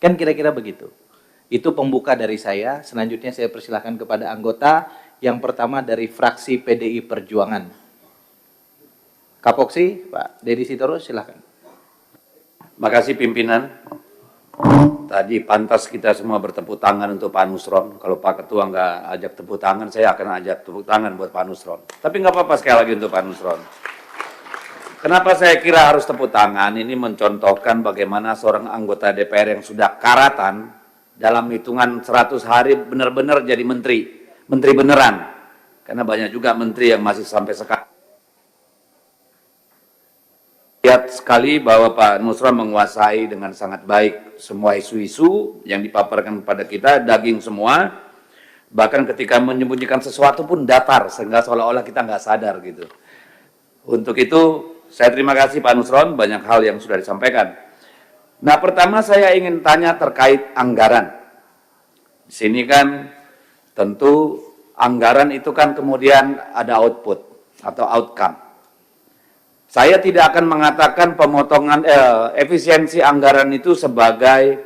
Kan kira-kira begitu. Itu pembuka dari saya. Selanjutnya saya persilahkan kepada anggota. Yang pertama dari fraksi PDI Perjuangan. Kapoksi, Pak Dedi Sitorus, silahkan. Makasih pimpinan. Tadi pantas kita semua bertepuk tangan untuk Pak Nusron. Kalau Pak Ketua nggak ajak tepuk tangan, saya akan ajak tepuk tangan buat Pak Nusron. Tapi nggak apa-apa sekali lagi untuk Pak Nusron. Kenapa saya kira harus tepuk tangan? Ini mencontohkan bagaimana seorang anggota DPR yang sudah karatan dalam hitungan 100 hari benar-benar jadi menteri. Menteri beneran. Karena banyak juga menteri yang masih sampai sekarang. Lihat sekali bahwa Pak Nusron menguasai dengan sangat baik semua isu-isu yang dipaparkan kepada kita, daging semua. Bahkan ketika menyembunyikan sesuatu pun datar, sehingga seolah-olah kita nggak sadar gitu. Untuk itu, saya terima kasih Pak Nusron, banyak hal yang sudah disampaikan. Nah, pertama saya ingin tanya terkait anggaran. Di sini kan tentu anggaran itu kan kemudian ada output atau outcome. Saya tidak akan mengatakan pemotongan efisiensi anggaran itu sebagai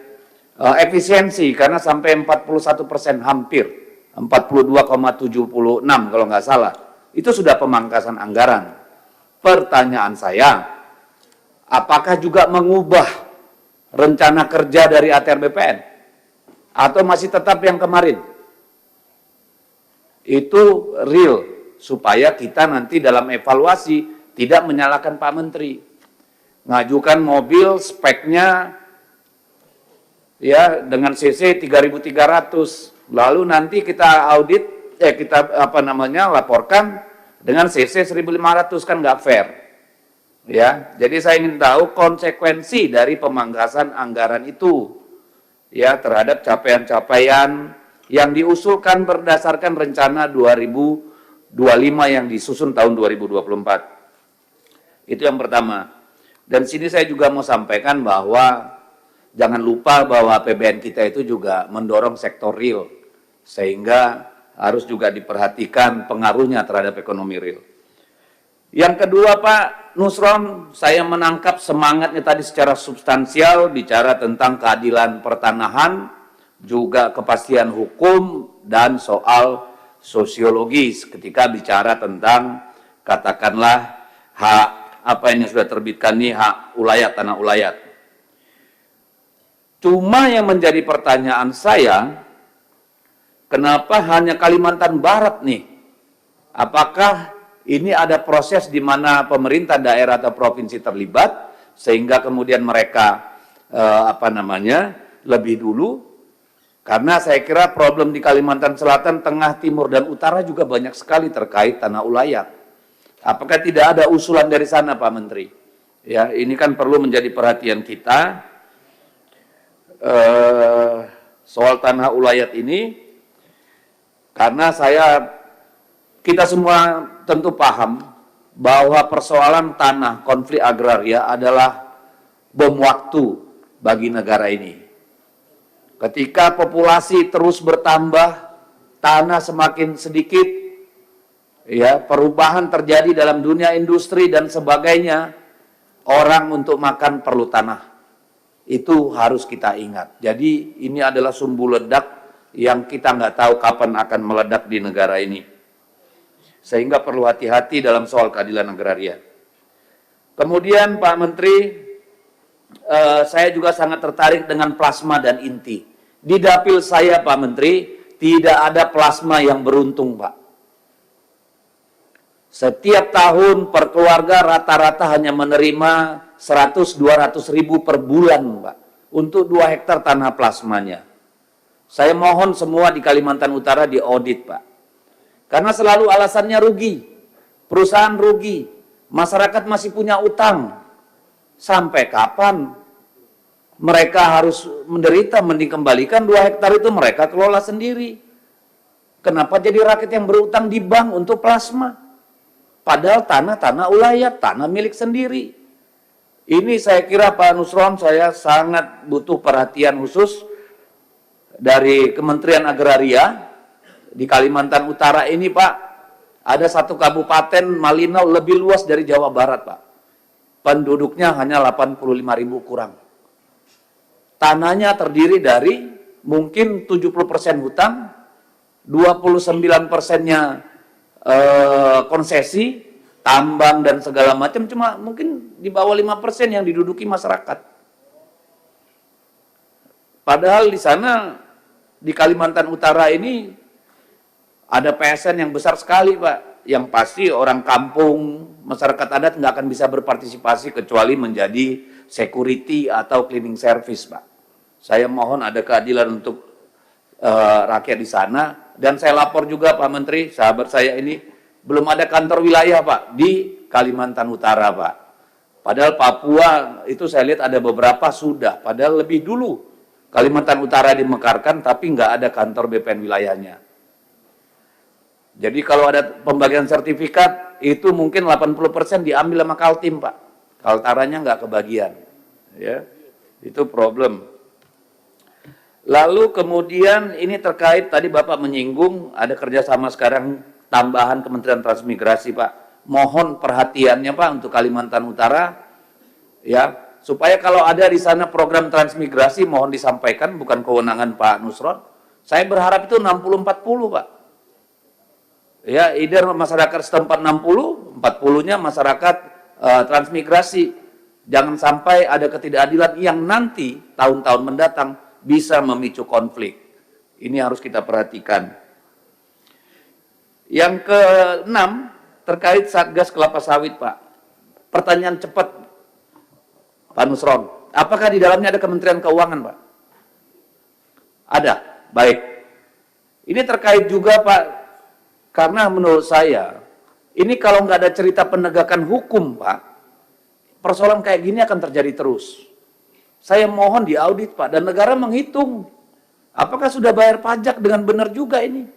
efisiensi karena sampai 41% hampir 42,76 kalau nggak salah. Itu sudah pemangkasan anggaran. Pertanyaan saya, apakah juga mengubah rencana kerja dari ATR BPN? Atau masih tetap yang kemarin? Itu real, supaya kita nanti dalam evaluasi tidak menyalahkan Pak Menteri. Ngajukan mobil speknya ya dengan CC 3.300, lalu nanti kita audit, laporkan dengan CC 1.500, kan nggak fair. Ya, jadi saya ingin tahu konsekuensi dari pemangkasan anggaran itu ya terhadap capaian-capaian yang diusulkan berdasarkan rencana 2025 yang disusun tahun 2024. Itu yang pertama. Dan sini saya juga mau sampaikan bahwa jangan lupa bahwa APBN kita itu juga mendorong sektor real, sehingga harus juga diperhatikan pengaruhnya terhadap ekonomi real. Yang kedua Pak Nusron, saya menangkap semangatnya tadi secara substansial, bicara tentang keadilan pertanahan, juga kepastian hukum, dan soal sosiologis ketika bicara tentang katakanlah hak apa yang sudah terbitkan nih, hak ulayat, tanah ulayat. Cuma yang menjadi pertanyaan saya, kenapa hanya Kalimantan Barat nih? Apakah ini ada proses di mana pemerintah daerah atau provinsi terlibat sehingga kemudian mereka lebih dulu? Karena saya kira problem di Kalimantan Selatan, Tengah, Timur, dan Utara juga banyak sekali terkait tanah ulayat. Apakah tidak ada usulan dari sana Pak Menteri? Ya, ini kan perlu menjadi perhatian kita. Soal tanah ulayat ini, karena kita semua tentu paham bahwa persoalan tanah konflik agraria adalah bom waktu bagi negara ini. Ketika populasi terus bertambah, tanah semakin sedikit, ya, perubahan terjadi dalam dunia industri dan sebagainya, orang untuk makan perlu tanah. Itu harus kita ingat. Jadi ini adalah sumbu ledak yang kita nggak tahu kapan akan meledak di negara ini. Sehingga perlu hati-hati dalam soal keadilan agraria. Kemudian Pak Menteri, saya juga sangat tertarik dengan plasma dan inti. Di dapil saya Pak Menteri, tidak ada plasma yang beruntung Pak. Setiap tahun per keluarga rata-rata hanya menerima 100-200 ribu per bulan Pak, untuk 2 hektar tanah plasmanya. Saya mohon semua di Kalimantan Utara diaudit Pak. Karena selalu alasannya rugi, perusahaan rugi, masyarakat masih punya utang. Sampai kapan mereka harus menderita? Mending kembalikan 2 hektar itu mereka kelola sendiri. Kenapa jadi rakyat yang berutang di bank untuk plasma? Padahal tanah ulayat, tanah milik sendiri. Ini saya kira Pak Nusron, saya sangat butuh perhatian khusus dari Kementerian Agraria di Kalimantan Utara ini Pak. Ada satu kabupaten Malinau lebih luas dari Jawa Barat Pak. Penduduknya hanya 85.000 kurang. tanahnya terdiri dari mungkin 70% hutan, 29%-nya konsesi, tambang dan segala macam, cuma mungkin di bawah 5% yang diduduki masyarakat. Padahal di sana, di Kalimantan Utara ini, ada PSN yang besar sekali, Pak. Yang pasti orang kampung, masyarakat adat nggak akan bisa berpartisipasi kecuali menjadi security atau cleaning service, Pak. Saya mohon ada keadilan untuk rakyat di sana. Dan saya lapor juga Pak Menteri, sahabat saya ini, belum ada kantor wilayah Pak di Kalimantan Utara Pak. Padahal Papua itu saya lihat ada beberapa sudah, padahal lebih dulu Kalimantan Utara dimekarkan tapi nggak ada kantor BPN wilayahnya. Jadi kalau ada pembagian sertifikat itu mungkin 80% diambil sama Kaltim Pak. Kaltaranya nggak kebagian. Ya, itu problem. Lalu kemudian ini terkait tadi Bapak menyinggung ada kerjasama sekarang tambahan Kementerian Transmigrasi Pak. Mohon perhatiannya Pak untuk Kalimantan Utara ya supaya kalau ada di sana program transmigrasi mohon disampaikan bukan kewenangan Pak Nusron. Saya berharap itu 60-40 Pak. Ya, either masyarakat setempat 60, 40-nya masyarakat transmigrasi. Jangan sampai ada ketidakadilan yang nanti tahun-tahun mendatang bisa memicu konflik. Ini harus kita perhatikan. Yang keenam, terkait Satgas Kelapa Sawit, Pak. Pertanyaan cepat, Pak Nusron. Apakah di dalamnya ada Kementerian Keuangan, Pak? Ada, baik. Ini terkait juga, Pak, karena menurut saya, ini kalau nggak ada cerita penegakan hukum, Pak, persoalan kayak gini akan terjadi terus. Saya mohon diaudit Pak, dan negara menghitung apakah sudah bayar pajak dengan benar juga ini.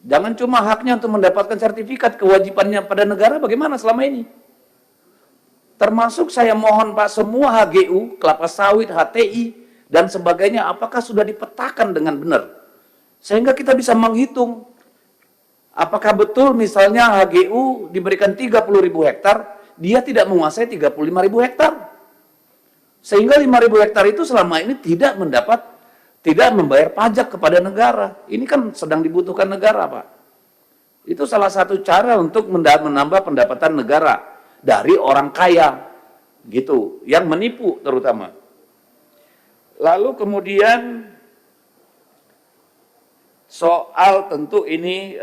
Jangan cuma haknya untuk mendapatkan sertifikat, kewajibannya pada negara bagaimana selama ini. Termasuk saya mohon Pak, semua HGU, kelapa sawit, HTI, dan sebagainya, apakah sudah dipetakan dengan benar. Sehingga kita bisa menghitung, apakah betul misalnya HGU diberikan 30.000 hektar, dia tidak menguasai 35.000 hektar. Sehingga 5.000 hektar itu selama ini tidak membayar pajak kepada negara. Ini kan sedang dibutuhkan negara, Pak. Itu salah satu cara untuk menambah pendapatan negara dari orang kaya, gitu, yang menipu terutama. Lalu kemudian soal tentu ini,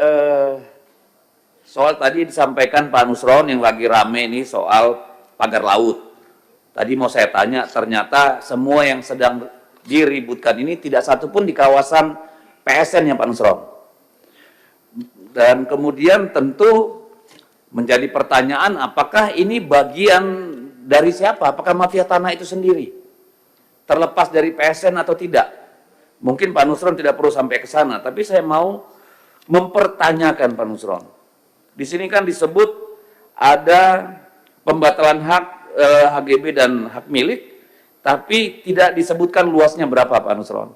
soal tadi disampaikan Pak Nusron yang lagi rame ini soal pagar laut. Tadi mau saya tanya, ternyata semua yang sedang diributkan ini tidak satu pun di kawasan PSN ya Pak Nusron. Dan kemudian tentu menjadi pertanyaan apakah ini bagian dari siapa? Apakah mafia tanah itu sendiri? Terlepas dari PSN atau tidak? Mungkin Pak Nusron tidak perlu sampai ke sana, tapi saya mau mempertanyakan Pak Nusron. Di sini kan disebut ada pembatalan hak HGB dan hak milik, tapi tidak disebutkan luasnya berapa Pak Nusron.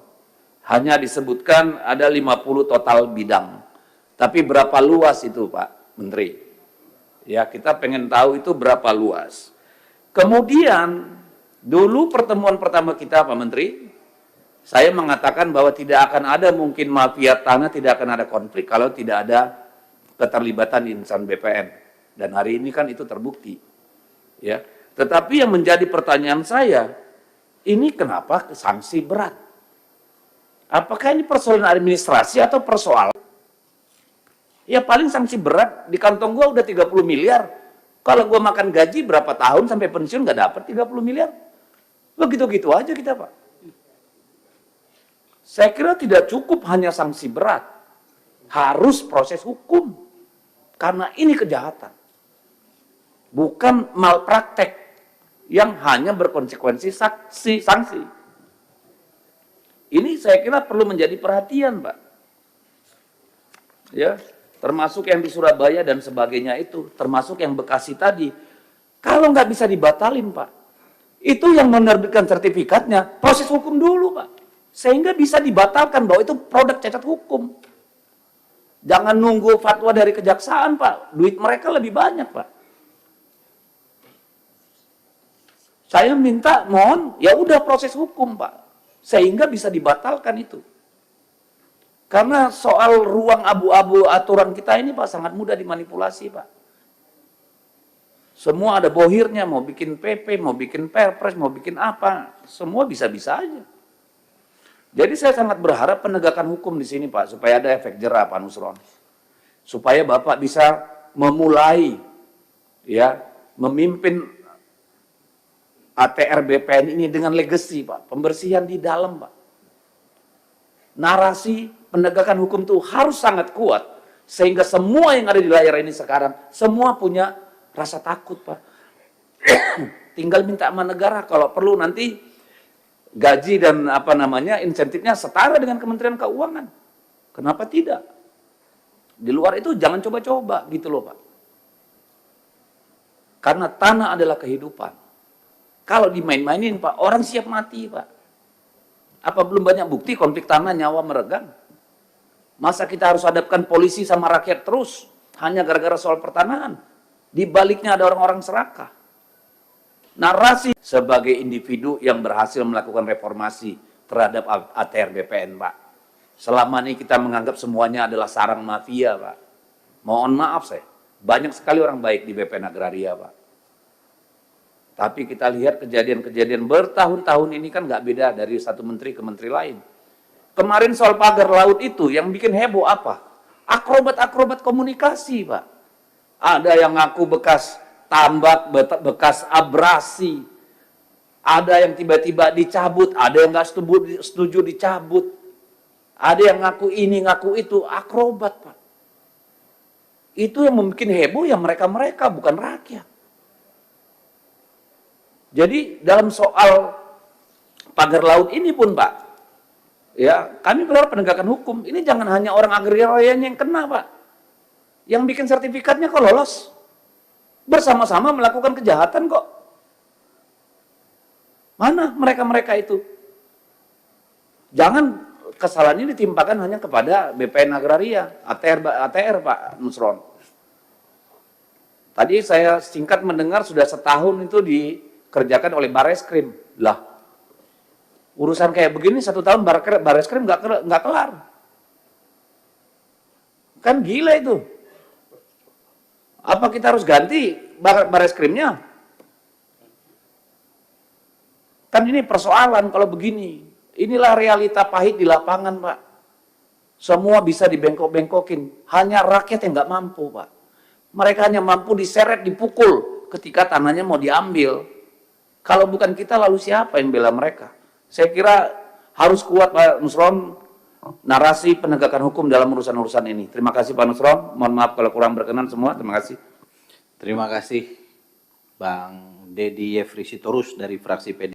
Hanya disebutkan ada 50 total bidang. Tapi berapa luas itu Pak Menteri? Ya, kita pengen tahu itu berapa luas. Kemudian, dulu pertemuan pertama kita Pak Menteri, saya mengatakan bahwa tidak akan ada mungkin mafia tanah, tidak akan ada konflik kalau tidak ada keterlibatan insan BPN. Dan hari ini kan itu terbukti. Ya. Tetapi yang menjadi pertanyaan saya, ini kenapa sanksi berat? Apakah ini persoalan administrasi atau persoalan? Ya paling sanksi berat, di kantong gua udah 30 miliar. Kalau gua makan gaji berapa tahun sampai pensiun nggak dapat 30 miliar. Begitu-gitu aja kita Pak. Saya kira tidak cukup hanya sanksi berat. Harus proses hukum. Karena ini kejahatan. Bukan malpraktek yang hanya berkonsekuensi sanksi. Ini saya kira perlu menjadi perhatian, Pak. Ya, termasuk yang di Surabaya dan sebagainya itu, termasuk yang Bekasi tadi. Kalau nggak bisa dibatalin, Pak, itu yang menerbitkan sertifikatnya, proses hukum dulu, Pak. Sehingga bisa dibatalkan bahwa itu produk cacat hukum. Jangan nunggu fatwa dari kejaksaan, Pak. Duit mereka lebih banyak, Pak. Saya minta, mohon, ya udah proses hukum, Pak. Sehingga bisa dibatalkan itu. Karena soal ruang abu-abu aturan kita ini, Pak, sangat mudah dimanipulasi, Pak. Semua ada bohirnya, mau bikin PP, mau bikin perpres, mau bikin apa, semua bisa-bisa aja. Jadi saya sangat berharap penegakan hukum di sini, Pak, supaya ada efek jerah, Pak Nusron. Supaya Bapak bisa memulai, ya, memimpin ATR BPN ini dengan legacy, Pak. Pembersihan di dalam, Pak. Narasi penegakan hukum itu harus sangat kuat. Sehingga semua yang ada di layar ini sekarang, semua punya rasa takut, Pak. Tinggal minta sama negara, kalau perlu nanti gaji dan insentifnya setara dengan Kementerian Keuangan. Kenapa tidak? Di luar itu jangan coba-coba, gitu loh, Pak. Karena tanah adalah kehidupan. Kalau dimain-mainin, Pak, orang siap mati, Pak. Apa belum banyak bukti konflik tanah nyawa meregang? Masa kita harus hadapkan polisi sama rakyat terus hanya gara-gara soal pertanahan? Di baliknya ada orang-orang serakah. Narasi sebagai individu yang berhasil melakukan reformasi terhadap ATR BPN, Pak. Selama ini kita menganggap semuanya adalah sarang mafia, Pak. Mohon maaf saya, banyak sekali orang baik di BPN Agraria, Pak. Tapi kita lihat kejadian-kejadian bertahun-tahun ini kan nggak beda dari satu menteri ke menteri lain. Kemarin soal pagar laut itu yang bikin heboh apa? Akrobat-akrobat komunikasi, Pak. Ada yang ngaku bekas tambak, bekas abrasi. Ada yang tiba-tiba dicabut, ada yang nggak setuju dicabut. Ada yang ngaku ini, ngaku itu, akrobat, Pak. Itu yang membuat heboh ya mereka-mereka, bukan rakyat. Jadi dalam soal pagar laut ini pun, Pak, ya kami berharap penegakan hukum. Ini jangan hanya orang agrarianya yang kena, Pak. Yang bikin sertifikatnya kok lolos. Bersama-sama melakukan kejahatan kok. Mana mereka-mereka itu? Jangan kesalahan ini ditimpakan hanya kepada BPN Agraria, ATR Pak Nusron. Tadi saya singkat mendengar sudah setahun itu dikerjakan oleh Bareskrim. Lah, urusan kayak begini 1 tahun Bareskrim nggak kelar. Kan gila itu. Apa kita harus ganti Bareskrimnya? Kan ini persoalan kalau begini. Inilah realita pahit di lapangan, Pak. Semua bisa dibengkok-bengkokin. Hanya rakyat yang nggak mampu, Pak. Mereka hanya mampu diseret, dipukul ketika tanahnya mau diambil. Kalau bukan kita, lalu siapa yang bela mereka? Saya kira harus kuat, Pak Nusron, narasi penegakan hukum dalam urusan-urusan ini. Terima kasih, Pak Nusron. Mohon maaf kalau kurang berkenan semua. Terima kasih. Terima kasih, Bang Dedi Yefri Sitorus dari fraksi PD.